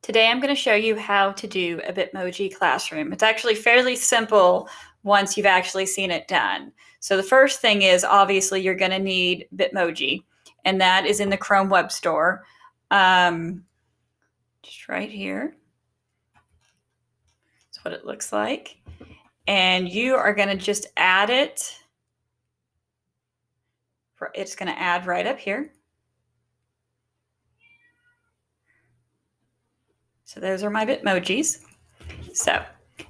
Today I'm going to show you how to do a Bitmoji Classroom. It's actually fairly simple once you've actually seen it done. So the first thing is obviously you're going to need Bitmoji, and that is in the Chrome Web Store. Just right here. That's what it looks like. And you are going to just add it. It's going to add right up here. So those are my Bitmojis. So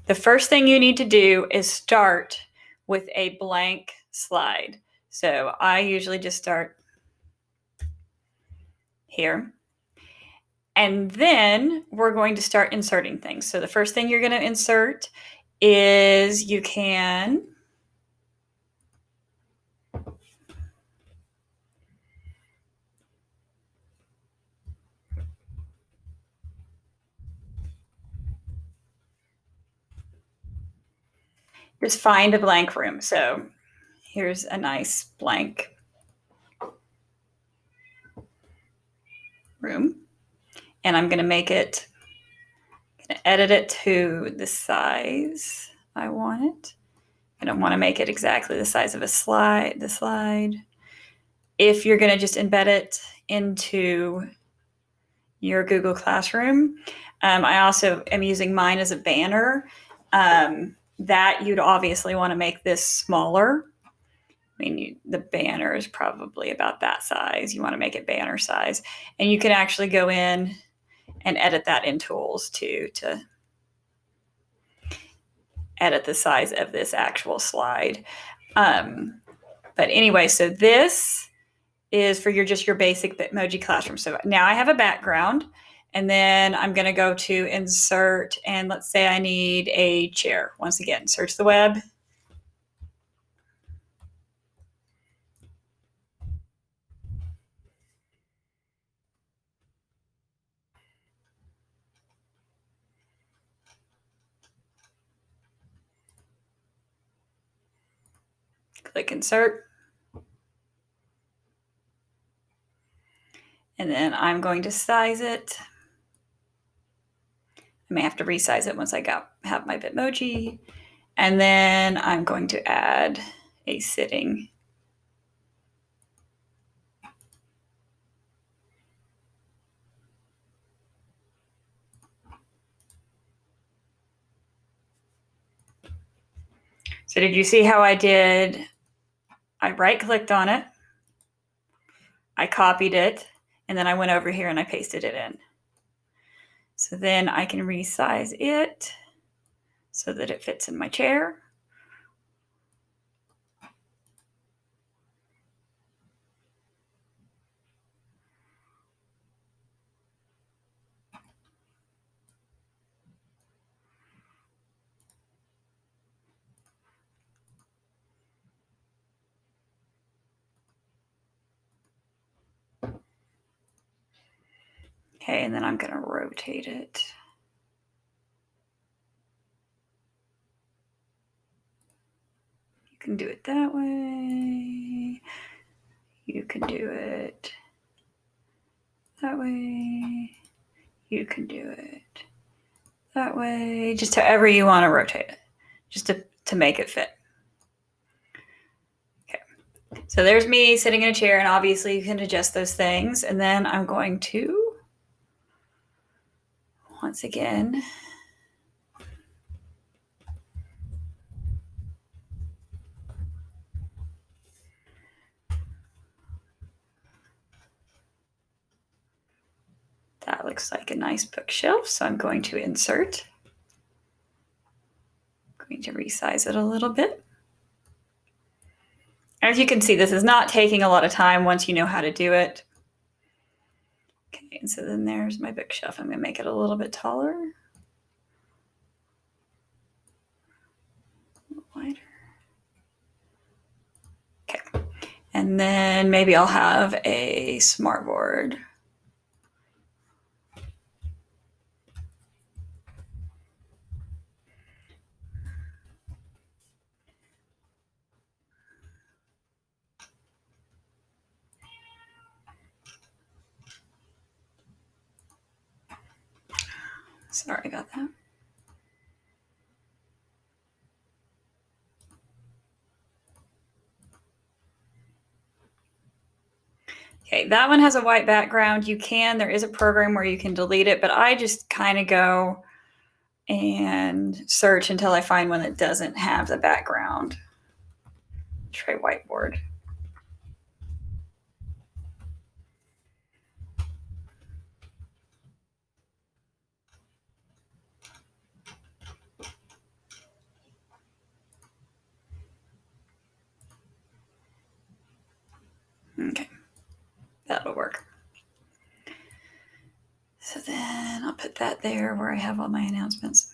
the first thing you need to do is start with a blank slide. So I usually just start here. And then we're going to start inserting things. So the first thing you're going to insert is you can just find a blank room. So here's a nice blank room. And I'm going to make it, edit it to the size I want it. I don't want to make it exactly the size of the slide. If you're going to just embed it into your Google Classroom, I also am using mine as a banner. That you'd obviously want to make this smaller. I mean, the banner is probably about that size. You want to make it banner size. And you can actually go in and edit that in Tools too, to edit the size of this actual slide. But anyway, so this is for your basic Bitmoji Classroom. So now I have a background, and then I'm going to go to insert, and let's say I need a chair. Once again, search the web. Click insert. And then I'm going to size it. I may have to resize it once I have my Bitmoji. And then I'm going to add a sitting. So did you see how I did? I right-clicked on it. I copied it, and then I went over here and I pasted it in. So then I can resize it so that it fits in my chair. Okay, and then I'm going to rotate it. You can do it that way. You can do it that way. You can do it that way. Just however you want to rotate it, just to make it fit. Okay, so there's me sitting in a chair, and obviously you can adjust those things. And then I'm going to, once again, that looks like a nice bookshelf, so I'm going to insert. I'm going to resize it a little bit. As you can see, this is not taking a lot of time once you know how to do it. Okay, and so then there's my bookshelf. I'm going to make it a little bit taller. A little wider. Okay, and then maybe I'll have a smartboard. Sorry about that. Okay, that one has a white background. There is a program where you can delete it, but I just kind of go and search until I find one that doesn't have the background. Try whiteboard. Okay, that'll work. So then I'll put that there where I have all my announcements.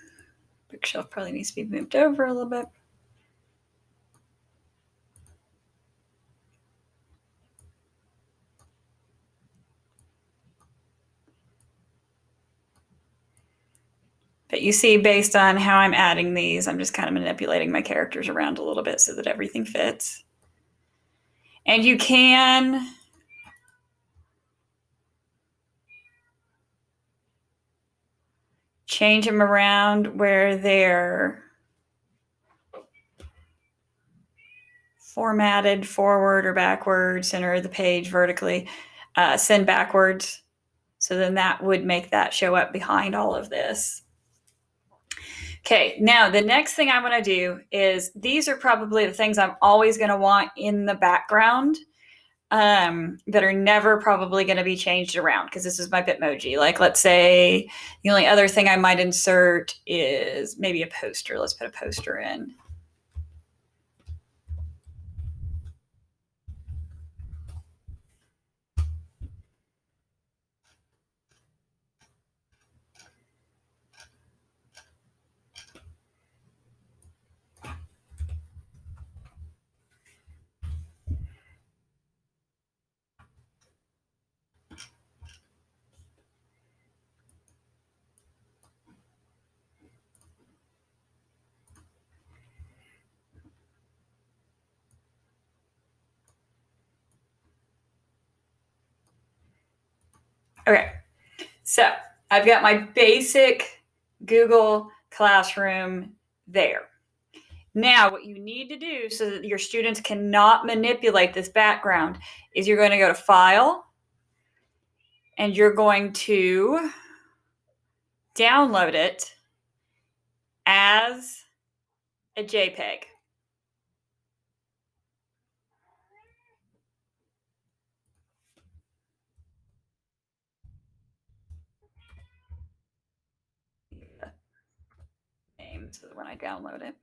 Bookshelf probably needs to be moved over a little bit. But you see, based on how I'm adding these, I'm just kind of manipulating my characters around a little bit so that everything fits. And you can change them around where they're formatted forward or backward, center of the page vertically, send backwards. So then that would make that show up behind all of this. Okay, now the next thing I want to do is these are probably the things I'm always going to want in the background that are never probably going to be changed around because this is my Bitmoji. Like, let's say the only other thing I might insert is maybe a poster. Let's put a poster in. Okay, so I've got my basic Google Classroom there. Now, what you need to do so that your students cannot manipulate this background is you're going to go to File, and you're going to download it as a JPEG. Name so that when I download it,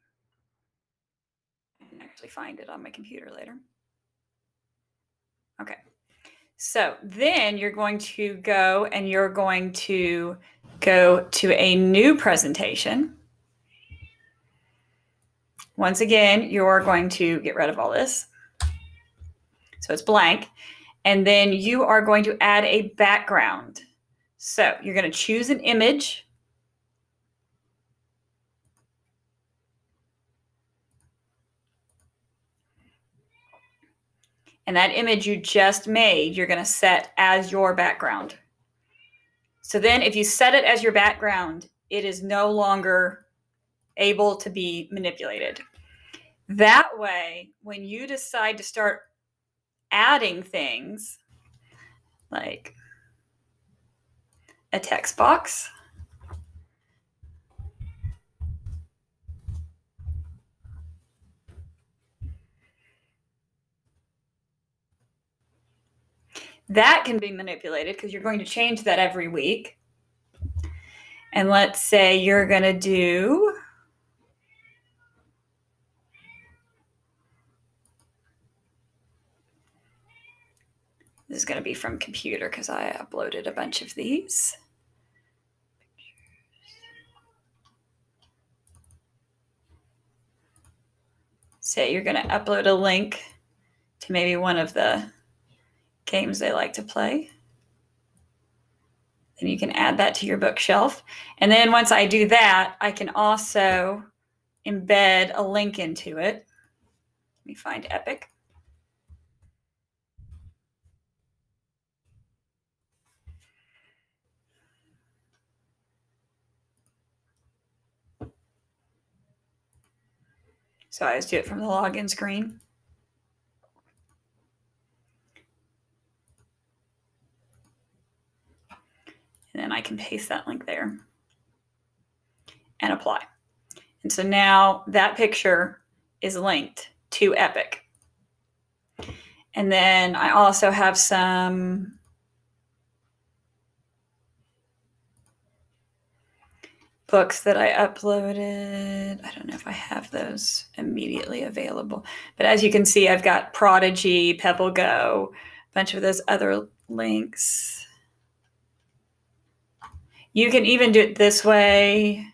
I can actually find it on my computer later. Okay. So then you're going to go and you're going to go to a new presentation. Once again, you're going to get rid of all this. So it's blank. And then you are going to add a background. So you're going to choose an image. And that image you just made, you're going to set as your background. So then if you set it as your background, it is no longer able to be manipulated. That way, when you decide to start adding things like a text box, that can be manipulated because you're going to change that every week. And let's say you're going to do this is going to be from computer because I uploaded a bunch of these. Say you're going to upload a link to maybe one of the games they like to play. Then you can add that to your bookshelf. And then once I do that, I can also embed a link into it. Let me find Epic. So I always do it from the login screen. And then I can paste that link there and apply. And so now that picture is linked to Epic. And then I also have some books that I uploaded. I don't know if I have those immediately available. But as you can see, I've got Prodigy, Pebble Go, a bunch of those other links. You can even do it this way.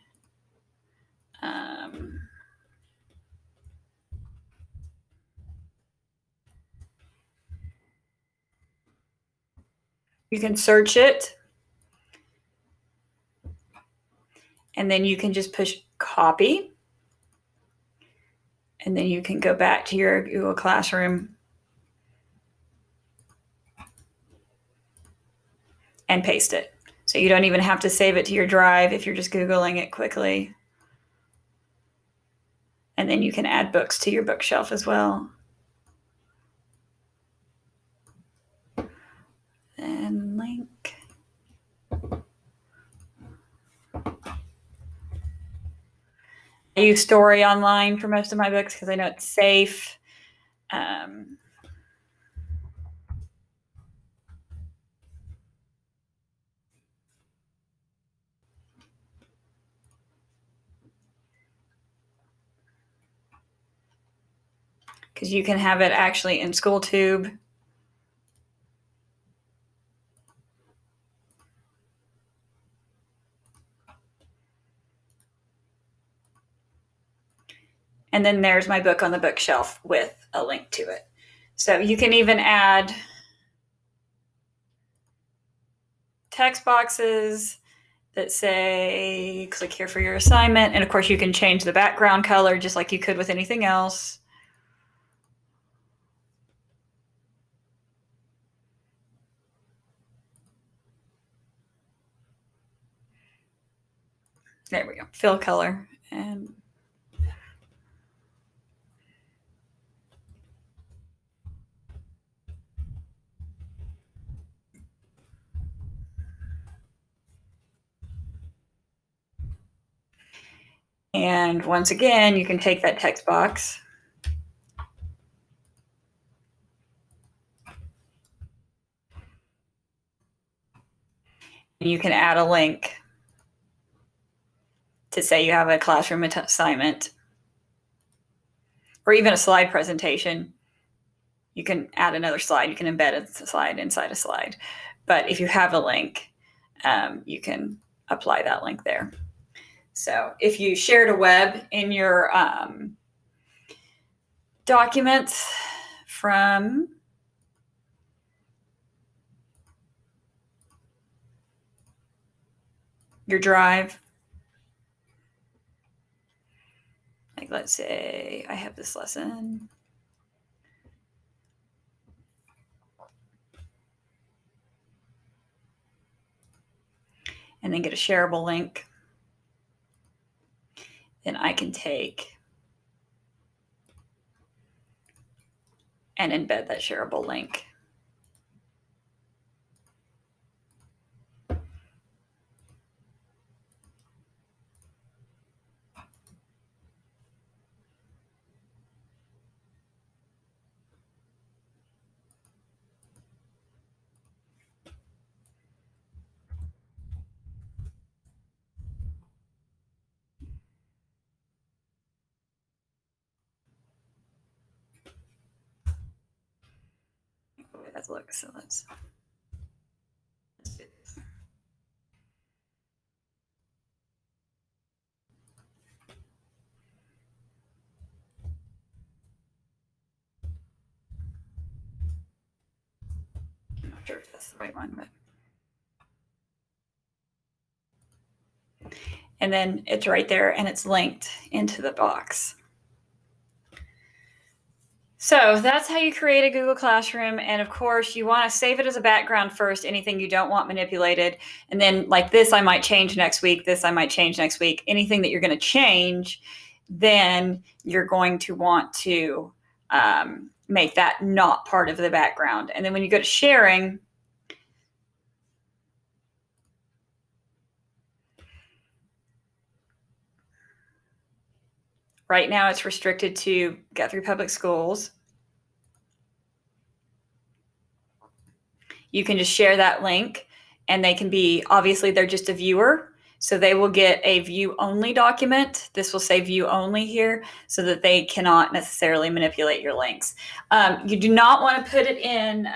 You can search it, and then you can just push copy, and then you can go back to your Google Classroom and paste it. So you don't even have to save it to your drive if you're just Googling it quickly. And then you can add books to your bookshelf as well. And link. I use Story Online for most of my books because I know it's safe. Because you can have it actually in SchoolTube. And then there's my book on the bookshelf with a link to it. So you can even add text boxes that say, click here for your assignment. And of course, you can change the background color just like you could with anything else. There we go, fill color. And once again, you can take that text box and you can add a link to say you have a classroom assignment or even a slide presentation. You can add another slide. You can embed a slide inside a slide. But if you have a link, you can apply that link there. So if you shared a web in your documents from your drive, like let's say I have this lesson. And then get a shareable link. Then I can take and embed that shareable link. That looks, so let's do this. I'm not sure if that's the right one, but. And then it's right there and it's linked into the box. So that's how you create a Google Classroom. And of course, you want to save it as a background first, anything you don't want manipulated. And then like this, I might change next week. This I might change next week. Anything that you're going to change, then you're going to want to make that not part of the background. And then when you go to sharing, right now it's restricted to Guthrie Public Schools. You can just share that link, and they can be, obviously they're just a viewer, so they will get a view only document. This will say view only here, so that they cannot necessarily manipulate your links. You do not want to put it in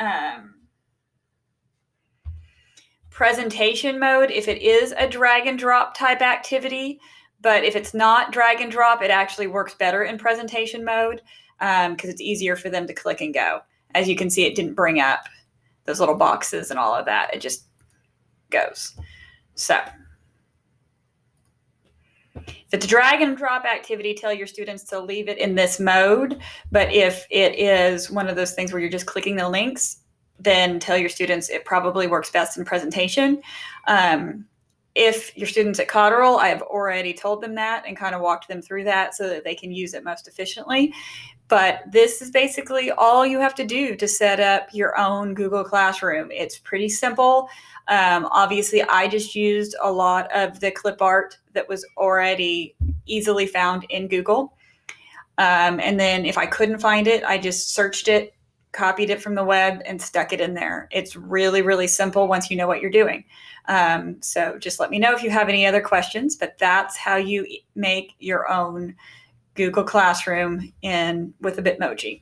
presentation mode if it is a drag and drop type activity, but if it's not drag and drop, it actually works better in presentation mode because it's easier for them to click and go. As you can see, it didn't bring up those little boxes and all of that. It just goes. So if it's a drag and drop activity, tell your students to leave it in this mode. But if it is one of those things where you're just clicking the links, then tell your students it probably works best in presentation. If your students at Cotterell, I have already told them that and kind of walked them through that so that they can use it most efficiently. But this is basically all you have to do to set up your own Google Classroom. It's pretty simple. Obviously, I just used a lot of the clip art that was already easily found in Google. And then if I couldn't find it, I just searched it, copied it from the web, and stuck it in there. It's really, really simple once you know what you're doing. So just let me know if you have any other questions, but that's how you make your own Google Classroom with a Bitmoji.